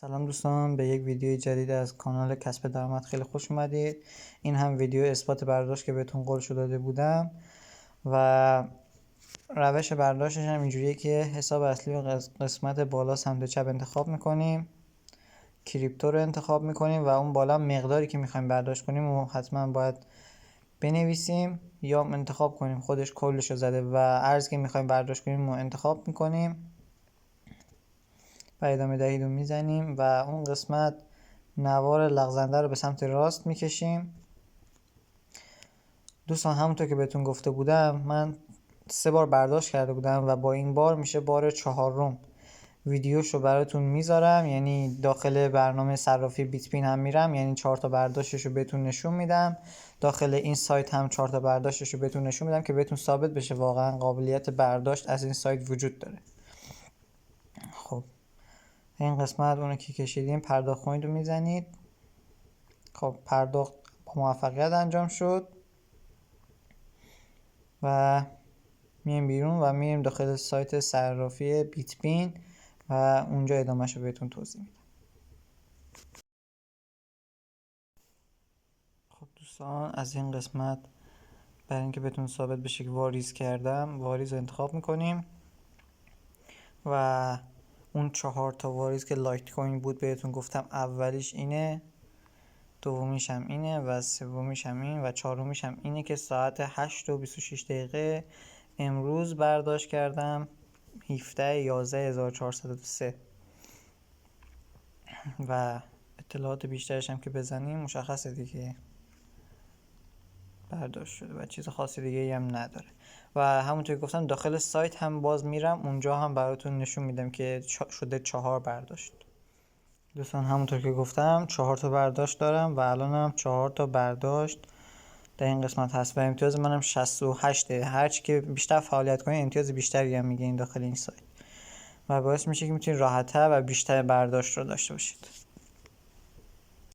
سلام دوستان، به یک ویدیو جدید از کانال کسب درآمد خیلی خوش اومدید. این هم ویدیو اثبات برداشت که بهتون قولشو داده بودم و روش برداشتش هم اینجوریه که حساب اصلی و قسمت بالا سمت چپ انتخاب میکنیم، کریپتو رو انتخاب میکنیم و اون بالا مقداری که میخوایم برداشت کنیم و حتما باید بنویسیم یا انتخاب کنیم، خودش کلشو زده و ارزی که میخوایم برداشت کنیم رو انتخاب میکنیم و ادامه دهید رو میزنیم و اون قسمت نوار لغزنده رو به سمت راست میکشیم. دوستان همونطور که بهتون گفته بودم من 3 بار برداشت کرده بودم و با این بار میشه بار 4م. ویدیوشو براتون میذارم، یعنی داخل برنامه صرافی بیت پین هم میرم، یعنی 4 تا برداشتشو بهتون نشون میدم. داخل این سایت هم 4 تا برداشتشو بهتون نشون میدم که بهتون ثابت بشه واقعا قابلیت برداشت از این سایت وجود داره. خب این قسمت اونو که کشیدیم پرداخت کنید رو میزنید. خب پرداخت با موفقیت انجام شد و میایم بیرون و میایم داخل سایت صرافی بیت پین و اونجا ادامهش رو بهتون توضیح میدم. خب دوستان از این قسمت برای اینکه بهتون ثابت بشه که واریز کردم، واریز رو انتخاب میکنیم و اون 4 تا واریز که لایت کوین بود بهتون گفتم اولیش اینه، دومیش هم اینه و سومیش هم این و چهارمیش هم اینه که ساعت 8:26 امروز برداشت کردم، 17/11/1403 و اطلاعات بیشترش هم که بزنیم مشخصه دیگه برداشت شده و چیز خاصی دیگه ای هم نداره. و همونطور که گفتم داخل سایت هم باز میرم اونجا هم براتون نشون میدم که شده 4 برداشت. دوستان همونطور که گفتم 4 تا برداشت دارم و الانم 4 تا برداشت در این قسمت هست و امتیاز منم 68. هرچی که بیشتر فعالیت کنید امتیاز بیشتری هم میگه این داخل این سایت و باعث میشه که میتونید راحت‌تر و بیشتر برداشت رو داشته باشید.